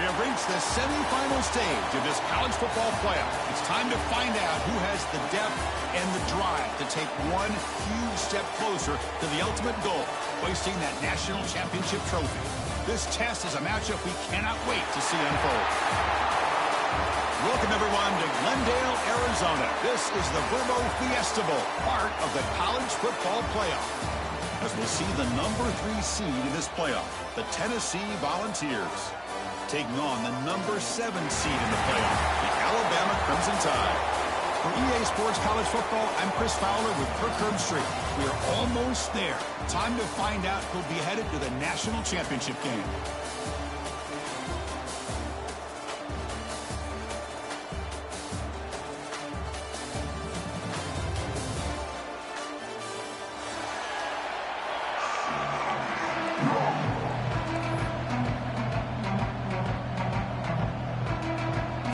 have reached the semifinal stage of this college football playoff. It's time to find out who has the depth and the drive to take one huge step closer to the ultimate goal, hoisting that national championship trophy. This test is a matchup we cannot wait to see unfold. Welcome, everyone, to Glendale, Arizona. This is the Verbo Fiesta Bowl, part of the college football playoff. As we'll see the number 3 seed in this playoff, the Tennessee Volunteers, taking on the number 7 seed in the playoff, the Alabama Crimson Tide. For EA Sports College Football, I'm Chris Fowler with Kirk Herbstreit. We are almost there. Time to find out who'll be headed to the national championship game.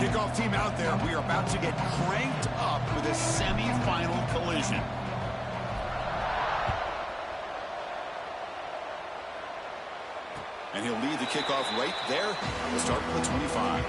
Kickoff team out there. We are about to get cranked up with a semifinal collision. And he'll lead the kickoff right there. We'll start with the 25.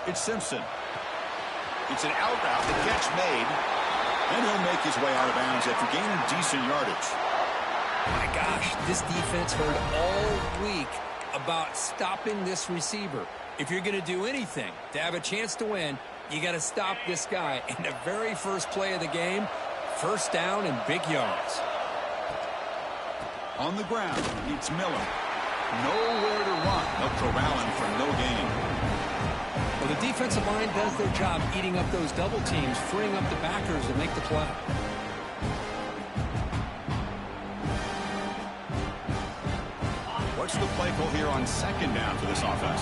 It's Simpson. It's an out route, the catch made, and he'll make his way out of bounds after gaining decent yardage. My gosh, this defense heard all week about stopping this receiver. If you're going to do anything to have a chance to win, you got to stop this guy. And the very first play of the game, first down and big yards. On the ground, it's Miller. Nowhere to run. They'll corral him for no gain. Well, the defensive line does their job eating up those double teams, freeing up the backers to make the play. What's the play call here on second down for this offense?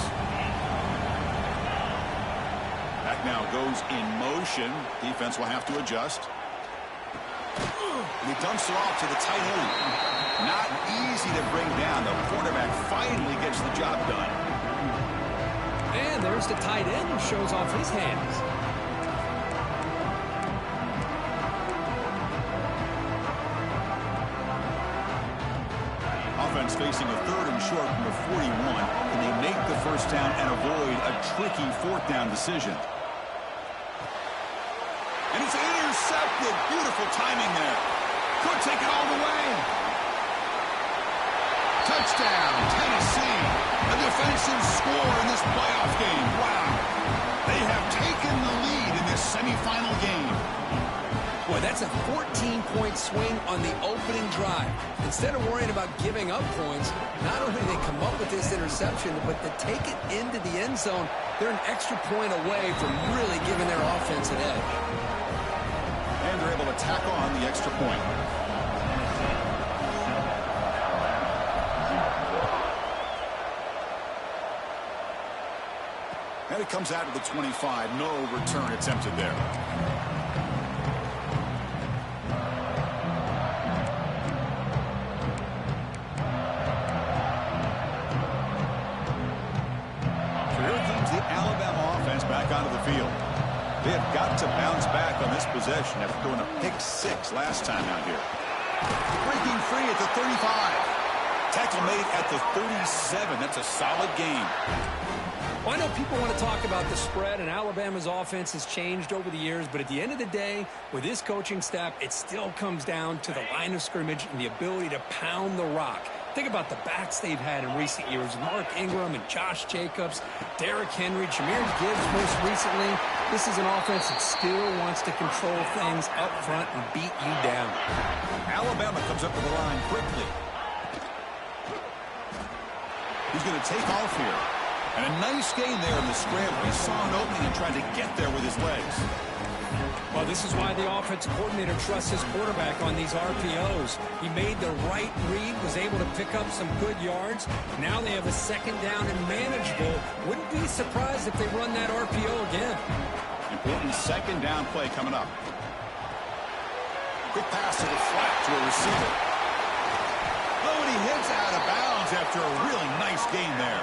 Back now goes in motion. Defense will have to adjust. And he dumps it off to the tight end. Not easy to bring down. The quarterback finally gets the job done. And there's the tight end who shows off his hands. Offense facing a 3rd and short from the 41. Can they make the first down and avoid a tricky 4th down decision? And it's intercepted. Beautiful timing there. Could take it all the way. Touchdown, Tennessee. A defensive score in this playoff game. Wow. They have taken the lead in this semifinal game. Boy, that's a 14-point swing on the opening drive. Instead of worrying about giving up points, not only do they come up with this interception, but to take it into the end zone, they're an extra point away from really giving their offense an edge. And they're able to tack on the extra point. And it comes out to the 25. No return attempted there. So here comes the Alabama offense back onto the field. They have got to bounce back on this possession after throwing a pick 6 last time out here. Breaking free at the 35. Tackle made at the 37. That's a solid gain. Well, I know people want to talk about the spread, and Alabama's offense has changed over the years, but at the end of the day, with this coaching staff, it still comes down to the line of scrimmage and the ability to pound the rock. Think about the backs they've had in recent years. Mark Ingram and Josh Jacobs, Derrick Henry, Jahmyr Gibbs most recently. This is an offense that still wants to control things up front and beat you down. Alabama comes up to the line quickly. He's going to take off here. And a nice gain there in the scramble. He saw an opening and tried to get there with his legs. Well, this is why the offensive coordinator trusts his quarterback on these RPOs. He made the right read, was able to pick up some good yards. Now they have a second down and manageable. Wouldn't be surprised if they run that RPO again. Important second down play coming up. Quick pass to the flat to a receiver. Oh, and he hits out of bounds after a really nice game there.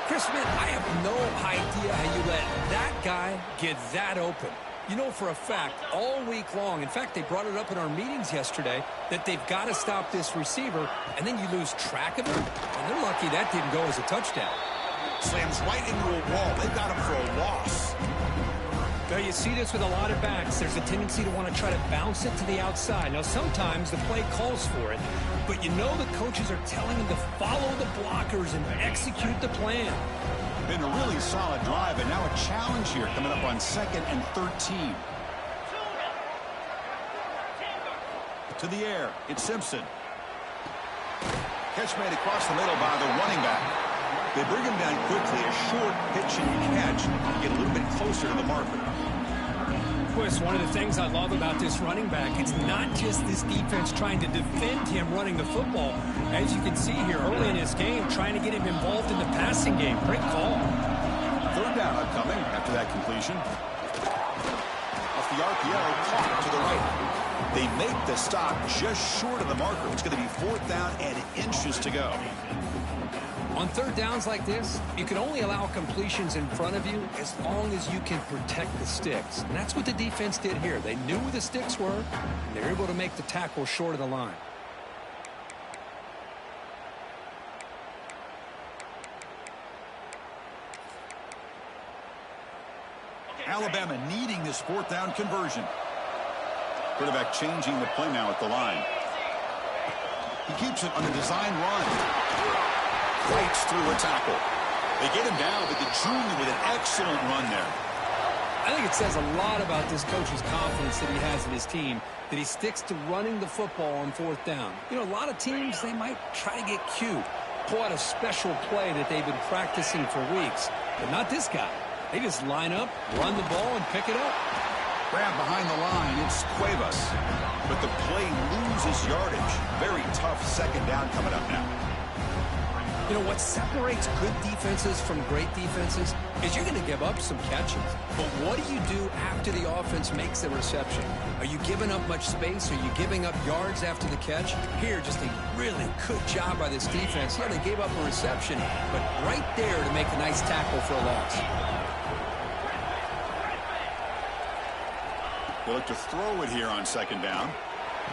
Chris, man, I have no idea how you let that guy get that open. You know for a fact, all week long, in fact, they brought it up in our meetings yesterday, that they've got to stop this receiver, and then you lose track of him, and they're lucky that didn't go as a touchdown. Slams right into a wall. They've got him for a loss. Now, you see this with a lot of backs. There's a tendency to want to try to bounce it to the outside. Now, sometimes the play calls for it, but you know the coaches are telling them to follow the blockers and execute the plan. Been a really solid drive, and now a challenge here coming up on 2nd and 13. To the air, it's Simpson. Catch made across the middle by the running back. They bring him down quickly, a short pitch and catch to get a little bit closer to the marker. Chris, one of the things I love about this running back, it's not just this defense trying to defend him running the football. As you can see here early in this game, trying to get him involved in the passing game. Great call. 3rd down upcoming after that completion. Off the RPO, caught to the right. They make the stop just short of the marker. It's going to be 4th down and inches to go. On 3rd downs like this, you can only allow completions in front of you as long as you can protect the sticks. And that's what the defense did here. They knew where the sticks were, and they were able to make the tackle short of the line. Alabama needing this 4th down conversion. Quarterback changing the play now at the line. He keeps it on the design run. Fights through a tackle. They get him down, but the junior with an excellent run there. I think it says a lot about this coach's confidence that he has in his team, that he sticks to running the football on 4th down. You know, a lot of teams, they might try to get cute, pull out a special play that they've been practicing for weeks, but not this guy. They just line up, run the ball, and pick it up. Grab behind the line, it's Cuevas. But the play loses yardage. Very tough 2nd down coming up now. You know, what separates good defenses from great defenses is you're going to give up some catches. But what do you do after the offense makes the reception? Are you giving up much space? Are you giving up yards after the catch? Here, just a really good job by this defense. Yeah, they gave up a reception, but right there to make a nice tackle for a loss. They look to throw it here on 2nd down.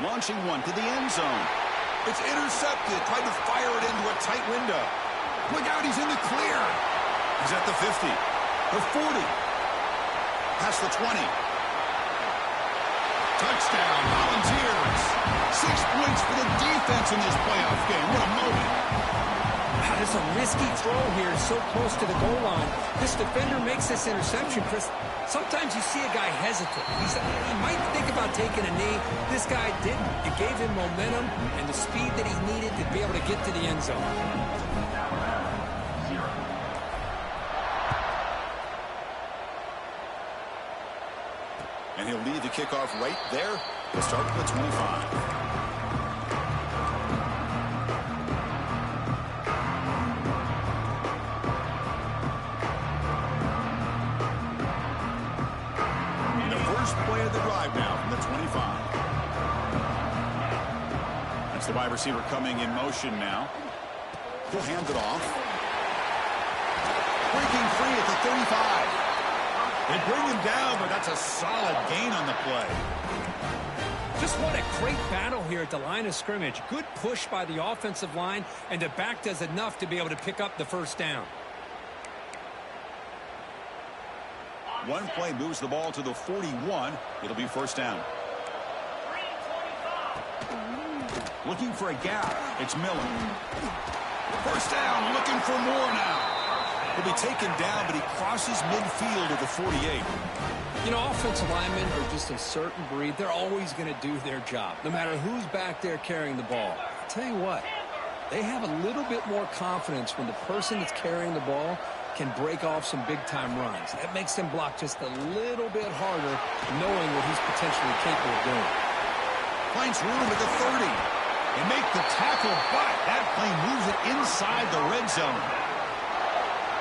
Launching one to the end zone. It's intercepted. Tried to fire it into a tight window. Look out, he's in the clear. He's at the 50. The 40. Past the 20. Touchdown, Volunteers. 6 points for the defense in this playoff game. What a moment. Wow, this is a risky throw here, so close to the goal line. This defender makes this interception, Chris. Sometimes you see a guy hesitate. He might think about taking a knee. This guy didn't. It gave him momentum and the speed that he needed to be able to get to the end zone. And he'll lead the kickoff right there. He'll start with the 25. Play of the drive now from the 25. That's the wide receiver coming in motion now. He'll hand it off. Breaking free at the 35. They bring him down, but that's a solid gain on the play. Just what a great battle here at the line of scrimmage. Good push by the offensive line, and the back does enough to be able to pick up the 1st down. One play moves the ball to the 41. It'll be 1st down. Looking for a gap. It's Miller. 1st down, looking for more now. He'll be taken down, but he crosses midfield at the 48. You know, offensive linemen are just a certain breed. They're always going to do their job, no matter who's back there carrying the ball. I'll tell you what, they have a little bit more confidence when the person that's carrying the ball can break off some big-time runs. That makes them block just a little bit harder, knowing what he's potentially capable of doing. Finds room at the 30. They make the tackle, but that play moves it inside the red zone.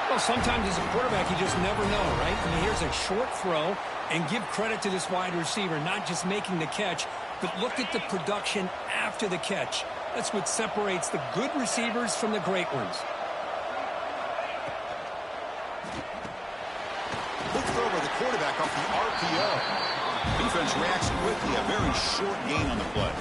Well, sometimes as a quarterback, you just never know, right? I mean, here's a short throw, and give credit to this wide receiver, not just making the catch, but look at the production after the catch. That's what separates the good receivers from the great ones. Quick throw by the quarterback off the RPO. Defense reacts quickly. A very short gain on the play.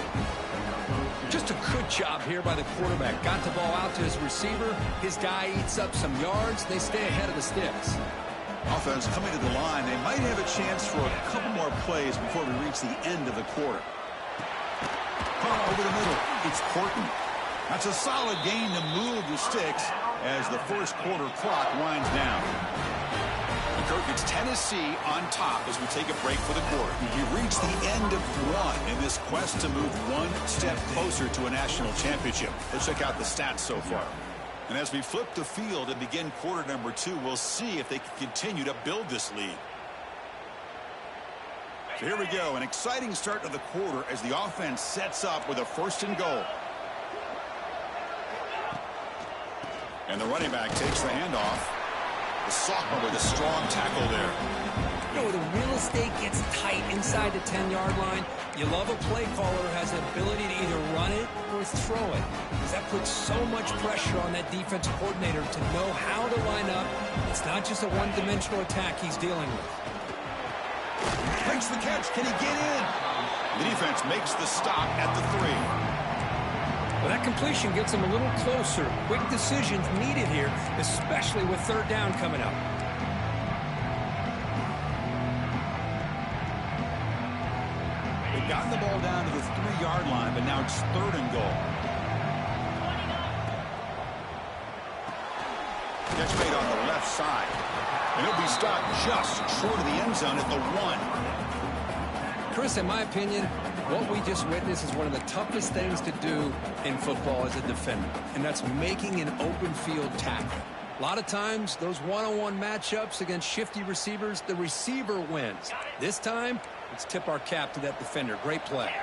Just a good job here by the quarterback. Got the ball out to his receiver. His guy eats up some yards. They stay ahead of the sticks. Offense coming to the line. They might have a chance for a couple more plays before we reach the end of the quarter. Over the middle. It's Horton. That's a solid gain to move the sticks as the first quarter clock winds down. Kirk, it's Tennessee on top as we take a break for the quarter. We reach the end of one in this quest to move one step closer to a national championship. Let's check out the stats so far. And as we flip the field and begin quarter number 2, we'll see if they can continue to build this lead. So here we go, an exciting start to the quarter as the offense sets up with a 1st and goal. And the running back takes the handoff. The sophomore with a strong tackle there. You know, the real estate gets tight inside the 10-yard line. You love a play caller who has the ability to either run it or throw it, because that puts so much pressure on that defensive coordinator to know how to line up. It's not just a one-dimensional attack he's dealing with. Makes the catch. Can he get in? The defense makes the stop at the 3. Well, that completion gets him a little closer. Quick decisions needed here, especially with 3rd down coming up. They've gotten the ball down to the 3-yard line, but now it's 3rd and goal. Catch made on the left side. And he'll be stopped just short of the end zone at the 1. Chris, in my opinion, what we just witnessed is one of the toughest things to do in football as a defender, and that's making an open field tackle. A lot of times, those one-on-one matchups against shifty receivers, the receiver wins. This time, let's tip our cap to that defender. Great play.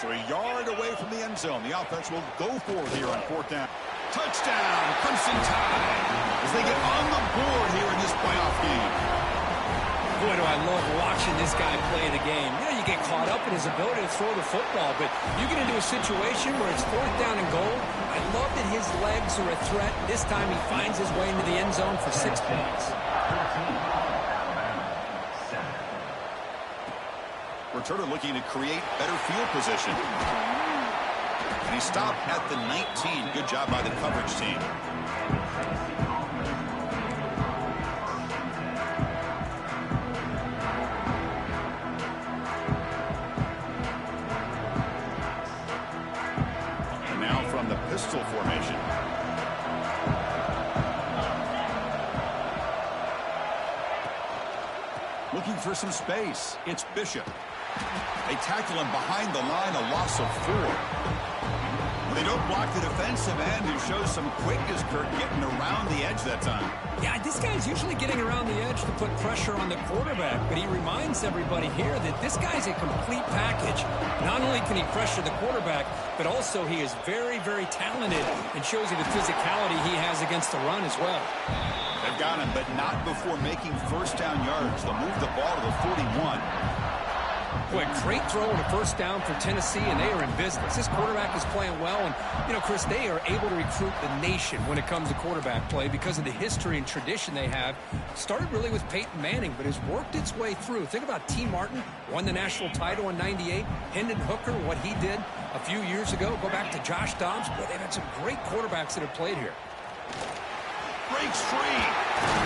So a yard away from the end zone. The offense will go for it here on 4th down. Touchdown, Crimson Tide, as they get on the board here in this playoff game. Boy, do I love watching this guy play the game. You know, you get caught up in his ability to throw the football, but you get into a situation where it's 4th down and goal. I love that his legs are a threat. This time he finds his way into the end zone for 6 points. Returner looking to create better field position. And he stopped at the 19. Good job by the coverage team. Pistol formation. Looking for some space. It's Bishop. They tackle him behind the line, a loss of 4. They don't block the defensive end, who shows some quickness, Kirk, getting around the edge that time. Yeah, this guy's usually getting around the edge to put pressure on the quarterback, but he reminds everybody here that this guy's a complete package. Not only can he pressure the quarterback, but also he is very, very talented and shows you the physicality he has against the run as well. They've got him, but not before making 1st down yards. They'll move the ball to the 41. Boy, great throw and a 1st down for Tennessee, and they are in business. This quarterback is playing well, and, you know, Chris, they are able to recruit the nation when it comes to quarterback play because of the history and tradition they have. Started really with Peyton Manning, but has worked its way through. Think about T. Martin, won the national title in '98. Hendon Hooker, what he did a few years ago. Go back to Josh Dobbs. Boy, they've had some great quarterbacks that have played here. Breaks free.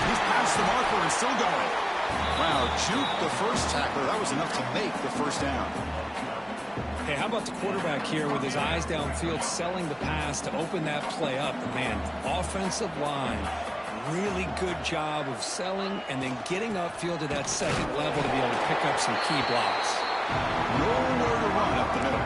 He's past the marker and still going. Wow, juked the first tackler. That was enough to make the 1st down. Hey, how about the quarterback here with his eyes downfield, selling the pass to open that play up? And man, offensive line, really good job of selling and then getting upfield to that 2nd level to be able to pick up some key blocks. Nowhere to run up the middle.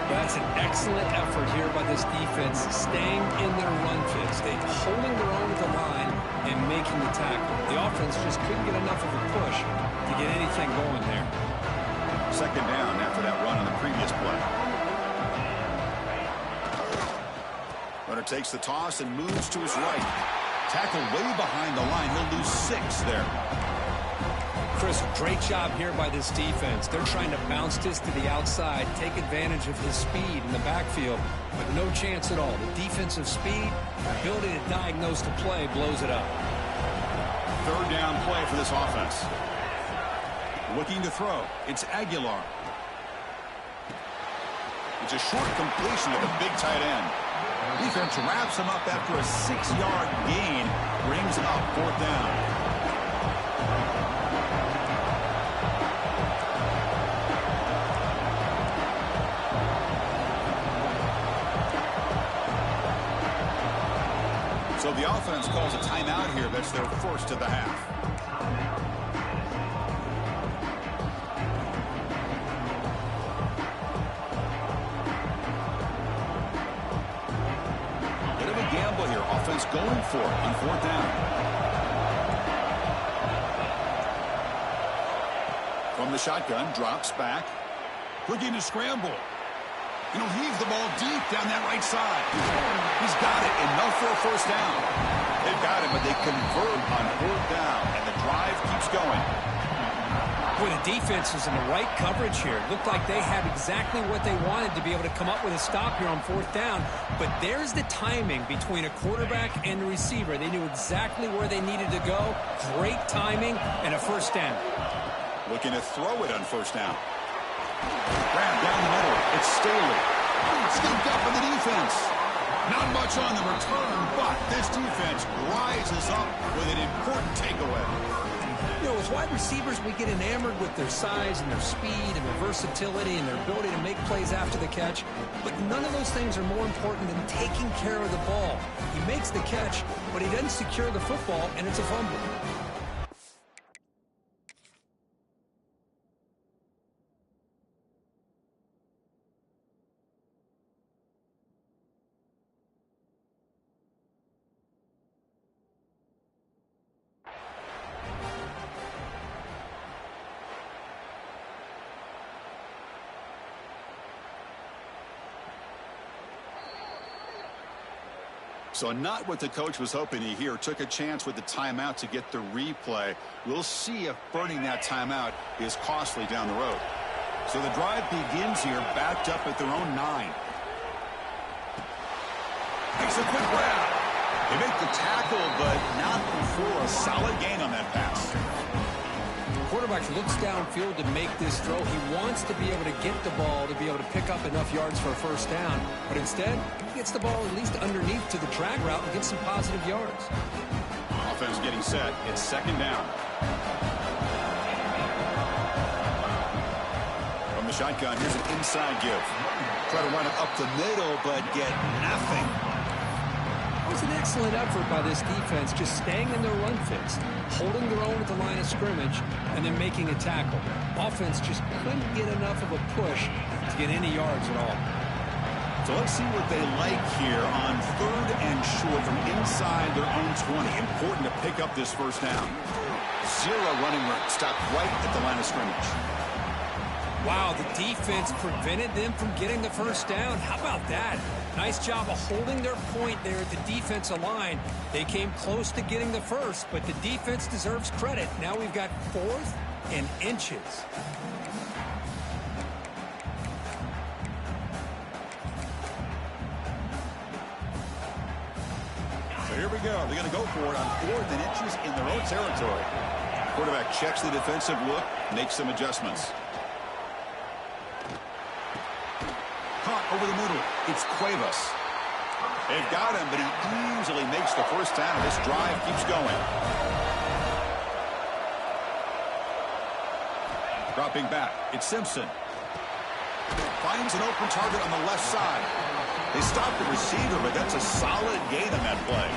That's an excellent effort here by this defense, staying in their run fits. They're holding their own at the line and making the tackle. The offense just couldn't get enough of a push to get anything going there. 2nd down after that run on the previous play. Runner takes the toss and moves to his right. Tackle way behind the line. He'll lose 6 there. Chris, great job here by this defense. They're trying to bounce this to the outside, take advantage of his speed in the backfield, but no chance at all. The defensive speed, ability to diagnose the play, blows it up. Third down play for this offense. Looking to throw. It's Aguilar. It's a short completion to the big tight end. Defense wraps him up after a 6-yard gain. Brings up fourth down. So the offense calls a timeout here. That's their first of the half. Bit of a gamble here. Offense going for it on fourth down. From the shotgun, drops back. Looking to scramble. Heaves the ball deep down that right side. He's got it. Enough for a first down. They've got it, but they convert on fourth down, and the drive keeps going. Boy, the defense is in the right coverage here. Looked like they had exactly what they wanted to be able to come up with a stop here on fourth down. But there's the timing between a quarterback and the receiver. They knew exactly where they needed to go. Great timing and a first down. Looking to throw it on first down. Grab down the middle. It's Staley. Scooped up in the defense. Not much on the return, but this defense rises up with an important takeaway. As wide receivers, we get enamored with their size and their speed and their versatility and their ability to make plays after the catch. But none of those things are more important than taking care of the ball. He makes the catch, but he doesn't secure the football, and it's a fumble. So not what the coach was hoping to hear. Took a chance with the timeout to get the replay. We'll see if burning that timeout is costly down the road. So the drive begins here, backed up at their own 9. Makes a quick grab. They make the tackle, but not before a solid gain on that pass. Quarterback looks downfield to make this throw. He wants to be able to get the ball to be able to pick up enough yards for a first down. But instead, he gets the ball at least underneath to the drag route and gets some positive yards. Offense getting set. It's second down. From the shotgun, here's an inside give. Try to run it up the middle, but get nothing. It was an excellent effort by this defense, just staying in their run fits, holding their own at the line of scrimmage, and then making a tackle. Offense just couldn't get enough of a push to get any yards at all. So let's see what they like here on third and short from inside their own 20. Important to pick up this first down. 0 running room. Stop right at the line of scrimmage. Wow, the defense prevented them from getting the first down. How about that? Nice job of holding their point there at the defensive line. They came close to getting the first, but the defense deserves credit. Now we've got 4th and inches. So here we go. They're going to go for it on 4th and inches in their own territory. Quarterback checks the defensive look, makes some adjustments. Caught over the middle. It's Cuevas. They've got him, but he easily makes the first down. This drive keeps going. Dropping back. It's Simpson. Finds an open target on the left side. They stop the receiver, but that's a solid gain on that play.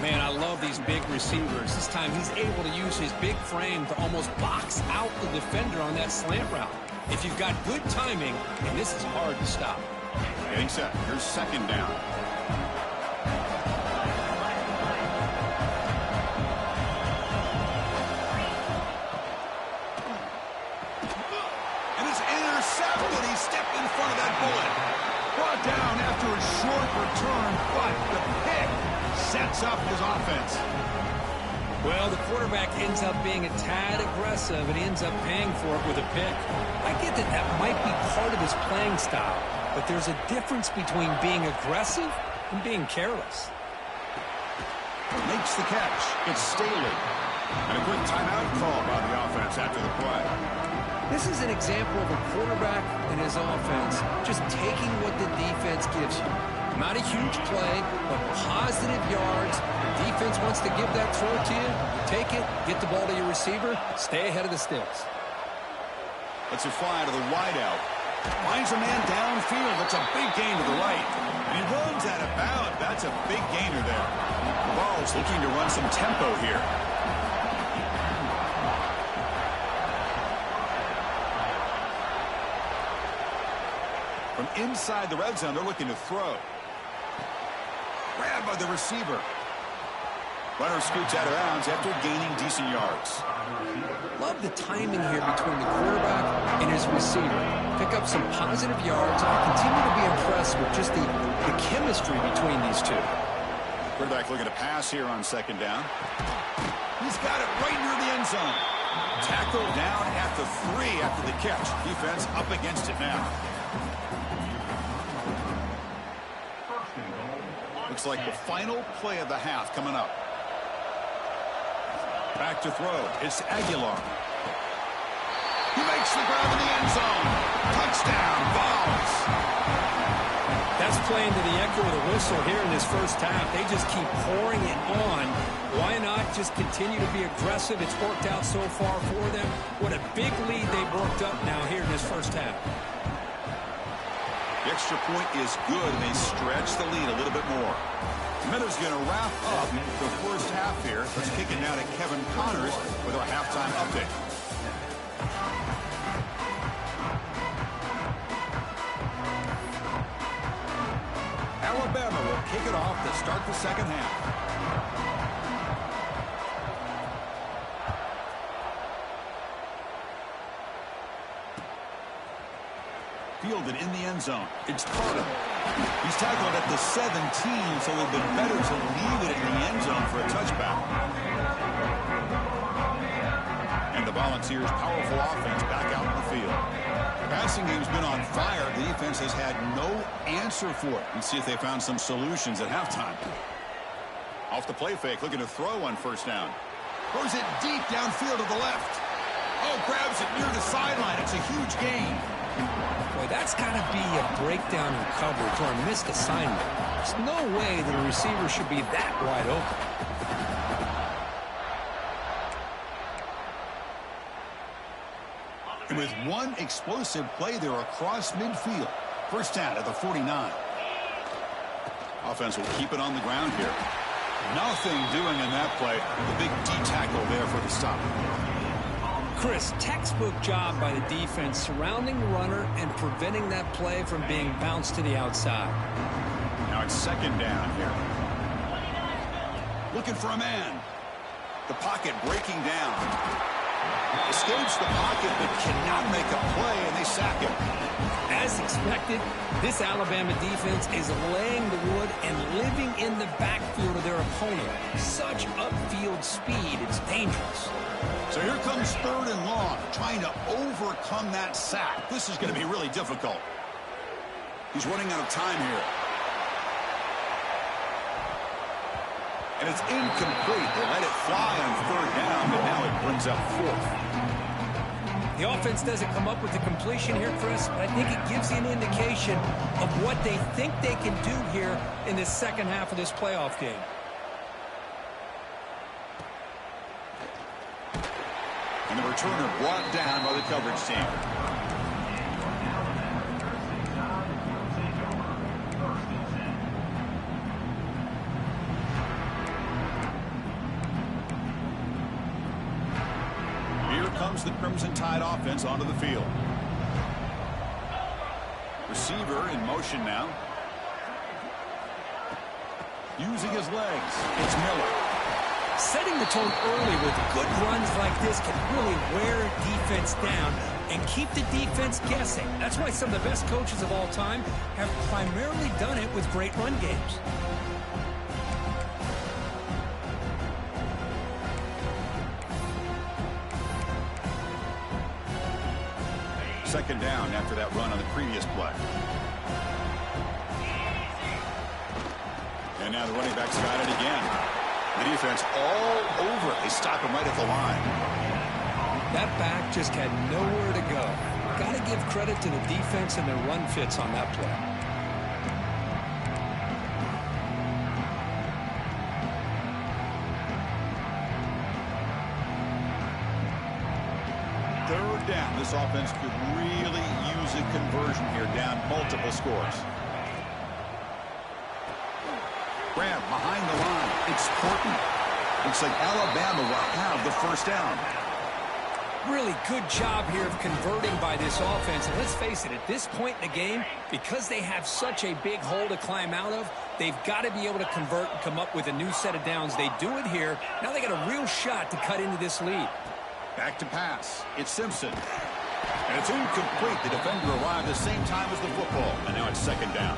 Man, I love these big receivers. This time he's able to use his big frame to almost box out the defender on that slant route. If you've got good timing, and this is hard to stop. Getting set. Here's second down. And it's intercepted. He stepped in front of that bullet. Brought down after a short return, but the pick sets up his offense. Well, the quarterback ends up being a tad aggressive, and he ends up paying for it with a pick. I get that that might be part of his playing style, but there's a difference between being aggressive and being careless. Makes the catch. It's Staley. And a quick timeout call by the offense after the play. This is an example of a quarterback and his offense just taking what the defense gives you. Not a huge play, but positive yards. The defense wants to give that throw to you. You take it, get the ball to your receiver, stay ahead of the sticks. Let's it fly to the wideout. Finds a man downfield. That's a big gain to the right. And he runs out of bounds. That's a big gainer there. The ball's looking to run some tempo here. From inside the red zone, they're looking to throw. Grabbed by the receiver. Runner scoots out of bounds after gaining decent yards. Love the timing here between the quarterback and his receiver. Pick up some positive yards. I continue to be impressed with just the chemistry between these two. Quarterback looking to pass here on second down. He's got it right near the end zone. Tackled down at the 3 after the catch. Defense up against it now. Looks like the final play of the half coming up. Back to throw. It's Aguilar. He makes the grab in the end zone. Touchdown, Vols. That's playing to the echo of the whistle here in this first half. They just keep pouring it on. Why not just continue to be aggressive? It's worked out so far for them. What a big lead they've worked up now here in this first half. The extra point is good, and they stretch the lead a little bit more. Miller's going to wrap up the first half here. Let's kick it now to Kevin Connors with our halftime update. Alabama will kick it off to start the second half. Fielded in the end zone. It's Carter. He's tackled at the 17, so it would have been better to leave it in the end zone for a touchback. And the Volunteers' powerful offense back out in the field. Passing game's been on fire. The defense has had no answer for it. Let's see if they found some solutions at halftime. Off the play fake, looking to throw on first down. Throws it deep downfield to the left. Oh, grabs it near the sideline. It's a huge gain. Boy, that's got to be a breakdown in coverage or a missed assignment. There's no way that a receiver should be that wide open. And with one explosive play there across midfield. First down at the 49. Offense will keep it on the ground here. Nothing doing in that play. The big D tackle there for the stop. Chris, textbook job by the defense surrounding the runner and preventing that play from being bounced to the outside. Now it's second down here. Looking for a man. The pocket breaking down. Escapes the pocket but cannot make a play, and they sack him. As expected, this Alabama defense is laying the wood and living in the backfield of their opponent. Such upfield speed, it's dangerous. So here comes third and long, trying to overcome that sack. This is going to be really difficult. He's running out of time here. And it's incomplete. They let it fly on third down, but now it brings up fourth. The offense doesn't come up with the completion here, Chris, but I think it gives you an indication of what they think they can do here in this second half of this playoff game. And the returner brought down by the coverage team. Here comes the Crimson Tide offense onto the field. Receiver in motion now. Using his legs. It's Miller. Setting the tone early with good runs like this can really wear defense down and keep the defense guessing. That's why some of the best coaches of all time have primarily done it with great run games. Second down after that run on the previous play. And now the running back's got it again. The defense all over it. They stop him right at the line. That back just had nowhere to go. Got to give credit to the defense and their run fits on that play. Third down. This offense could really use a conversion here, down multiple scores. Grab behind the line. It's Portland. Looks like Alabama will have the first down. Really good job here of converting by this offense. And let's face it, at this point in the game, because they have such a big hole to climb out of, they've got to be able to convert and come up with a new set of downs. They do it here. Now they got a real shot to cut into this lead. Back to pass. It's Simpson. And it's incomplete. The defender arrived the same time as the football. And now it's second down.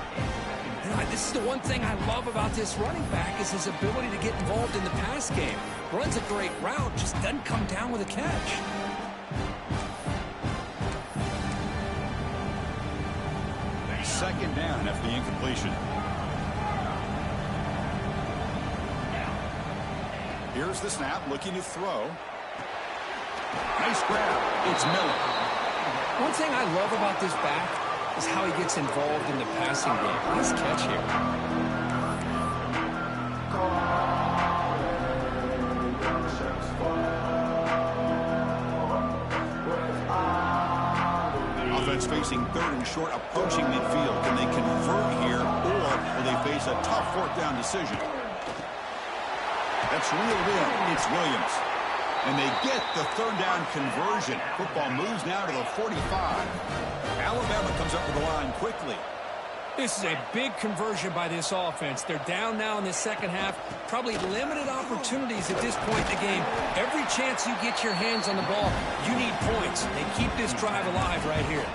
This is the one thing I love about this running back is his ability to get involved in the pass game. Runs a great route, just doesn't come down with a catch. Second down after the incompletion. Here's the snap, looking to throw. Nice grab. It's Miller. One thing I love about this back is how he gets involved in the passing game. Nice catch here. Offense facing third and short, approaching midfield. Can they convert here, or will they face a tough fourth down decision? That's reeled in. It's Williams. And they get the third down conversion. Football moves now to the 45. Alabama comes up to the line quickly. This is a big conversion by this offense. They're down now in the second half. Probably limited opportunities at this point in the game. Every chance you get your hands on the ball, you need points. They keep this drive alive right here.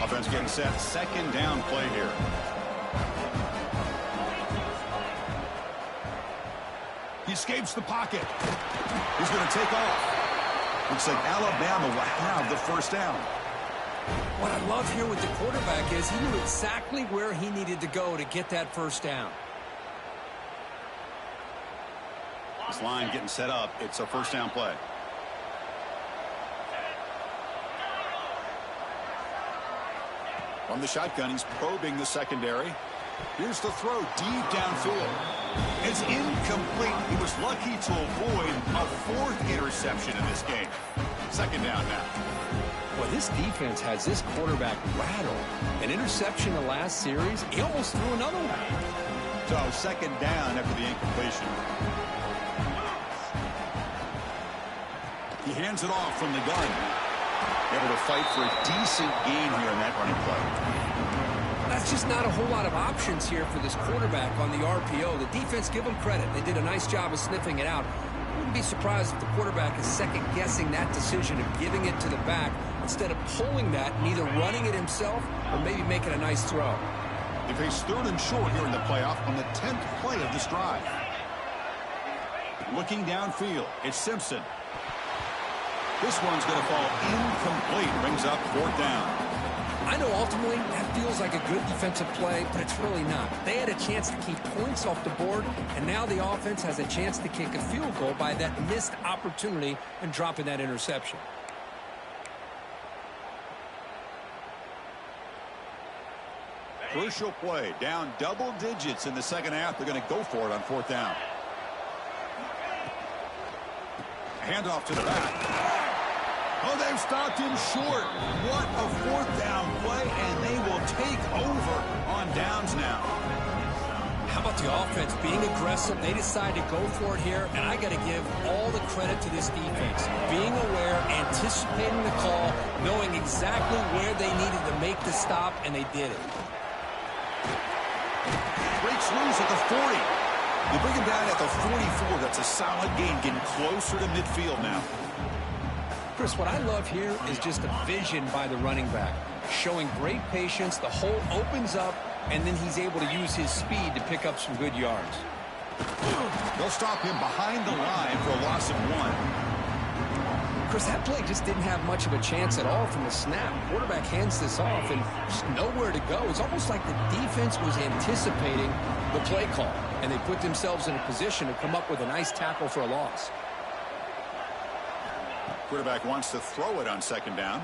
Offense getting set. Second down play here. He escapes the pocket. He's going to take off. Looks like Alabama will have the first down. What I love here with the quarterback is he knew exactly where he needed to go to get that first down. This line getting set up. It's a first down play. From the shotgun, he's probing the secondary. Here's the throw deep downfield. It's incomplete. He was lucky to avoid a fourth interception in this game. Second down now. Well, this defense has this quarterback rattled. An interception the last series, he almost threw another one. So second down after the incompletion. He hands it off from the gun. Able to fight for a decent gain here in that running play. That's just not a whole lot of options here for this quarterback on the RPO. The defense, give them credit. They did a nice job of sniffing it out. Wouldn't be surprised if the quarterback is second-guessing that decision of giving it to the back instead of pulling that and either running it himself or maybe making a nice throw. They face third and short here in the playoff on the 10th play of this drive. Looking downfield, it's Simpson. This one's going to fall incomplete. Brings up fourth down. I know ultimately that feels like a good defensive play, but it's really not. They had a chance to keep points off the board, and now the offense has a chance to kick a field goal by that missed opportunity and dropping that interception. Crucial play. Down double digits in the second half. They're going to go for it on fourth down. Handoff to the back. Oh, they've stopped him short. What a fourth down play, and they will take over on downs now. How about the offense being aggressive? They decide to go for it here, and I got to give all the credit to this defense. Being aware, anticipating the call, knowing exactly where they needed to make the stop, and they did it. Breaks loose at the 40. You bring him down at the 44. That's a solid gain, getting closer to midfield now. Chris, what I love here is just a vision by the running back. Showing great patience, the hole opens up, and then he's able to use his speed to pick up some good yards. They'll stop him behind the line for a loss of 1. Chris, that play just didn't have much of a chance at all from the snap. Quarterback hands this off and just nowhere to go. It's almost like the defense was anticipating the play call, and they put themselves in a position to come up with a nice tackle for a loss. Quarterback wants to throw it on second down.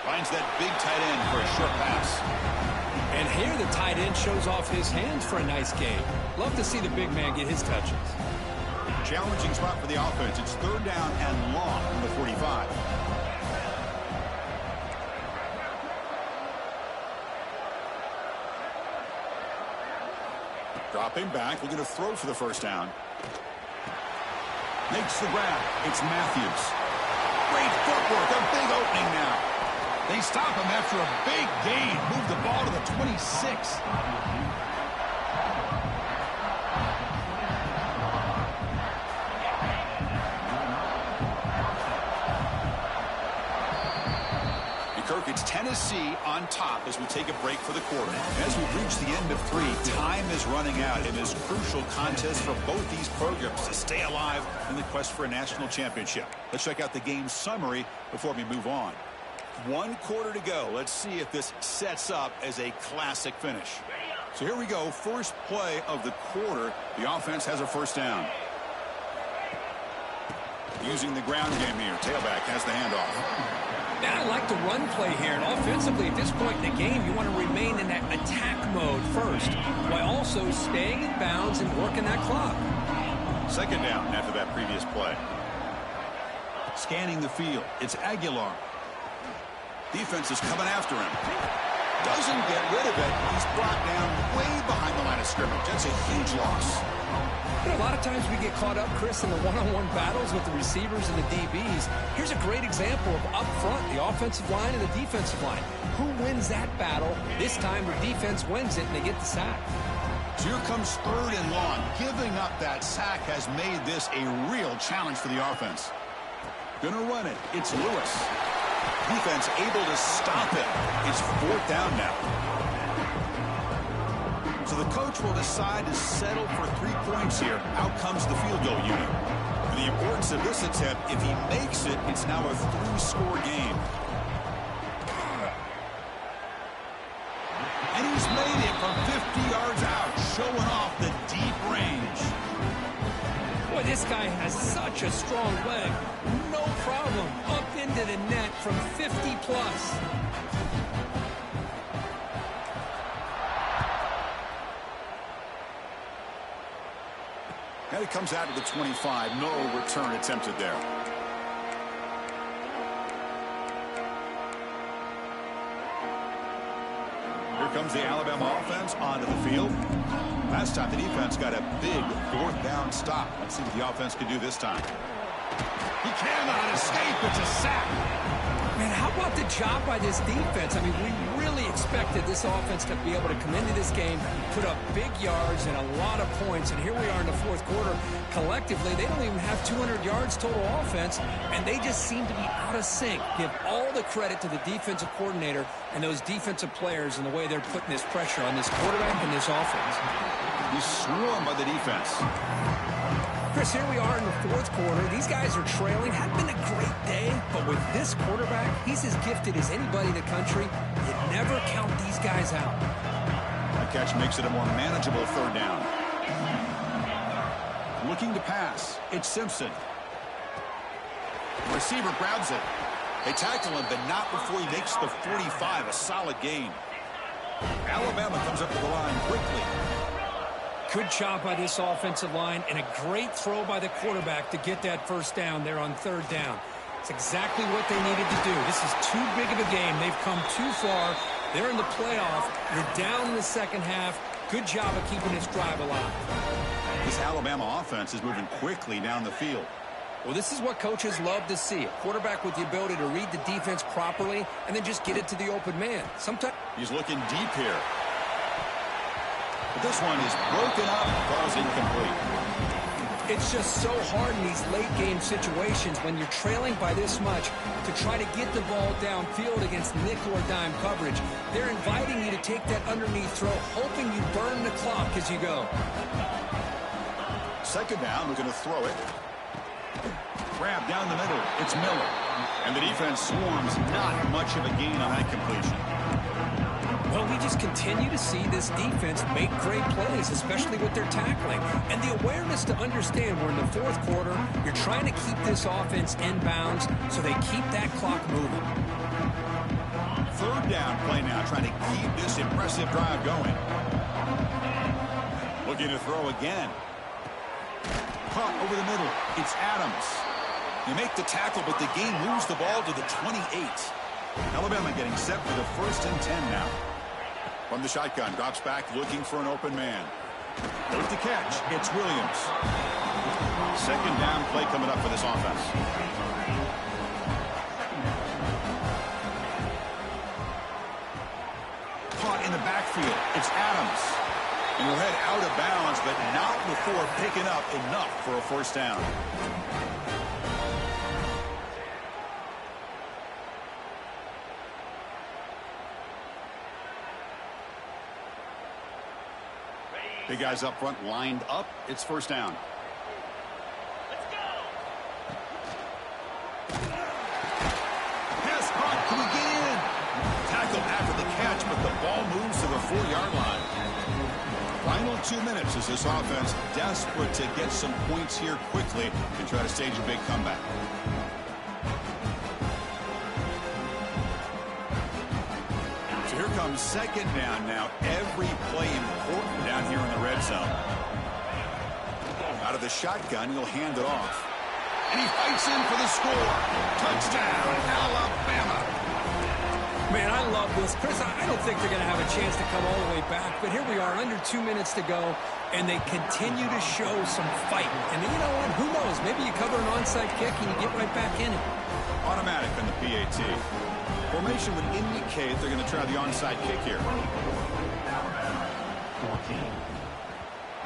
Finds that big tight end for a short pass. And here the tight end shows off his hands for a nice game. Love to see the big man get his touches. Challenging spot for the offense. It's third down and long from the 45. Dropping back, looking to throw for the first down. Makes the grab. It's Matthews. Great footwork. A big opening now. They stop him after a big gain. Move the ball to the 26. Kirk, it's Tennessee on top as we take a break for the quarter. As we reach the end of 3, time is running out in this crucial contest for both these programs to stay alive in the quest for a national championship. Let's check out the game summary before we move on. 1 quarter to go. Let's see if this sets up as a classic finish. So here we go. First play of the quarter. The offense has a first down. Using the ground game here. Tailback has the handoff. Now I like the run play here, and offensively at this point in the game, you want to remain in that attack mode first, while also staying in bounds and working that clock. Second down after that previous play. Scanning the field, it's Aguilar. Defense is coming after him. Doesn't get rid of it. He's brought down way behind the line of scrimmage. That's a huge loss. But a lot of times we get caught up, Chris, in the one-on-one battles with the receivers and the DBs. Here's a great example of up front, the offensive line and the defensive line. Who wins that battle? This time the defense wins it and they get the sack. So here comes third and long. Giving up that sack has made this a real challenge for the offense. Gonna run it. It's Lewis. Defense able to stop it. It's fourth down now. So the coach will decide to settle for 3 points here. Out comes the field goal unit. For the importance of this attempt, if he makes it, it's now a 3-score game. And he's made it from 50 yards out, showing off the deep range. Boy, this guy has such a strong leg. No problem. Up into the net from 50 plus. And it comes out to the 25. No return attempted there. Here comes the Alabama offense onto the field. Last time the defense got a big fourth down stop. Let's see what the offense can do this time. He cannot escape. It's a sack. Man, how about the job by this defense? I mean, we really expected this offense to be able to come into this game, put up big yards and a lot of points, and here we are in the fourth quarter. Collectively, they don't even have 200 yards total offense, and they just seem to be out of sync. Give all the credit to the defensive coordinator and those defensive players and the way they're putting this pressure on this quarterback and this offense. He's swarmed by the defense. Chris, here we are in the fourth quarter. These guys are trailing. Had been a great day, but with this quarterback, he's as gifted as anybody in the country. You never count these guys out. That catch makes it a more manageable third down. Looking to pass. It's Simpson. The receiver grabs it. They tackle him, but not before he makes the 45. A solid gain. Alabama comes up to the line quickly. Good job by this offensive line and a great throw by the quarterback to get that first down there on third down. It's exactly what they needed to do. This is too big of a game. They've come too far. They're in the playoff. You're down in the second half. Good job of keeping this drive alive. This Alabama offense is moving quickly down the field. Well, this is what coaches love to see. A quarterback with the ability to read the defense properly and then just get it to the open man. Sometimes he's looking deep here. But this one is broken up, falls incomplete. It's just so hard in these late-game situations when you're trailing by this much to try to get the ball downfield against nickel or dime coverage. They're inviting you to take that underneath throw, hoping you burn the clock as you go. Second down, we're going to throw it. Grab down the middle. It's Miller. And the defense swarms. Not much of a gain on that completion. Well, we just continue to see this defense make great plays, especially with their tackling. And the awareness to understand we're in the fourth quarter, you're trying to keep this offense in bounds so they keep that clock moving. Third down play now, trying to keep this impressive drive going. Looking to throw again. Caught over the middle. It's Adams. They make the tackle, but the game moves the ball to the 28. Alabama getting set for the 1st and 10 now. From the shotgun, drops back looking for an open man. With the catch, it's Williams. Second down play coming up for this offense. Caught in the backfield, it's Adams. And he'll head out of bounds, but not before picking up enough for a first down. Big guys up front lined up. It's first down. Let's go. Pass caught. Can he get in? Tackle after the catch, but the ball moves to the 4-yard line. Final 2 minutes as this offense desperate to get some points here quickly and try to stage a big comeback. So here comes second down now. Every play important down here in the red zone. Out of the shotgun, he'll hand it off. And he fights in for the score. Touchdown, Alabama. Man, I love this. Chris, I don't think they're going to have a chance to come all the way back, but here we are, under 2 minutes to go, and they continue to show some fight. And you know what? Who knows? Maybe you cover an onside kick and you get right back in it. Automatic on the PAT. Formation would indicate they're going to try the onside kick here.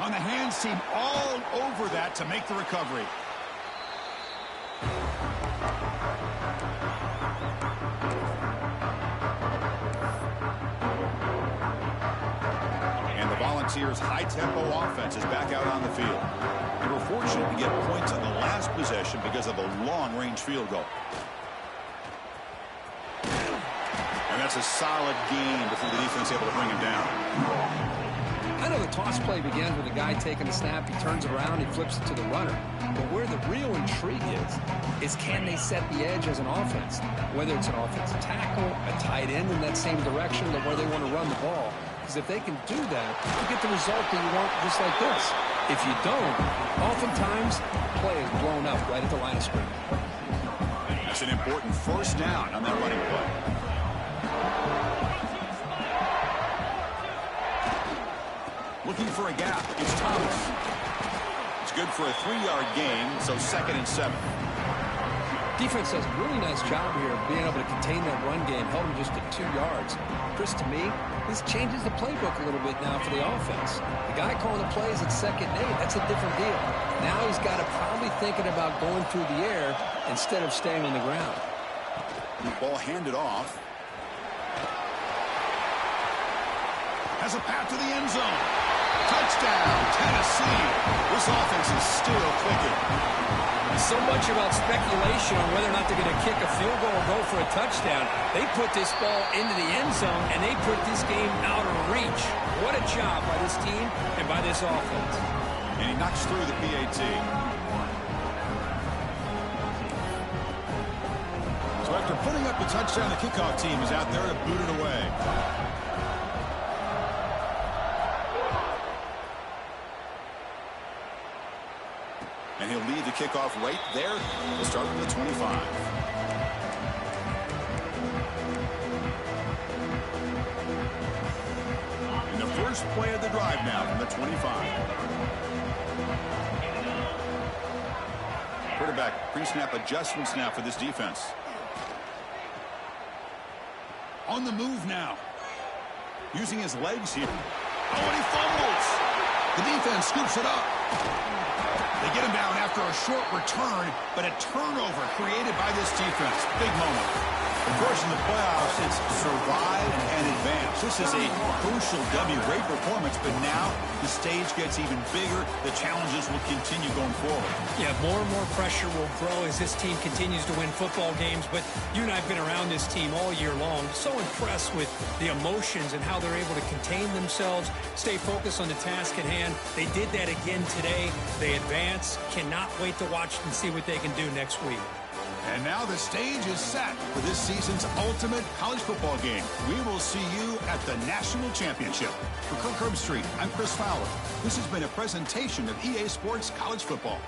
On the hands team, all over that to make the recovery. And the Volunteers' high-tempo offense is back out on the field. They were fortunate to get points on the last possession because of a long-range field goal. And that's a solid gain before the defense able to bring him down. I know the toss play begins with a guy taking a snap. He turns around, he flips it to the runner. But where the real intrigue is can they set the edge as an offense? Whether it's an offensive tackle, a tight end in that same direction, to where they want to run the ball. Because if they can do that, you get the result that you want just like this. If you don't, oftentimes, play is blown up right at the line of scrimmage. That's an important first down on that running play. Looking for a gap. It's Thomas. It's good for a 3-yard gain, so 2nd and 7. Defense does a really nice job here of being able to contain that run game, held him just at 2 yards. Chris, to me, this changes the playbook a little bit now for the offense. The guy calling the plays at 2nd and 8, that's a different deal. Now he's got to probably thinking about going through the air instead of staying on the ground. The ball handed off. Has a path to the end zone. Touchdown, Tennessee. This offense is still clicking. So much about speculation on whether or not they're going to kick a field goal or go for a touchdown. They put this ball into the end zone, and they put this game out of reach. What a job by this team and by this offense. And he knocks through the PAT. So after putting up the touchdown, the kickoff team is out there to boot it away. And he'll lead the kickoff right there. We'll start with the 25. And the first play of the drive now from the 25. Quarterback pre-snap adjustments now for this defense. On the move now. Using his legs here. Oh, and he fumbles. The defense scoops it up. They get him down after a short return, but a turnover created by this defense. Big moment. Of course, in the playoffs, it's survive and advance. This is a crucial W. Great performance, but now the stage gets even bigger. The challenges will continue going forward. Yeah, more and more pressure will grow as this team continues to win football games. But you and I have been around this team all year long. So impressed with the emotions and how they're able to contain themselves, stay focused on the task at hand. They did that again today. They advance. Cannot wait to watch and see what they can do next week. And now the stage is set for this season's ultimate college football game. We will see you at the National Championship. For Kirk Herbstreit, I'm Chris Fowler. This has been a presentation of EA Sports College Football.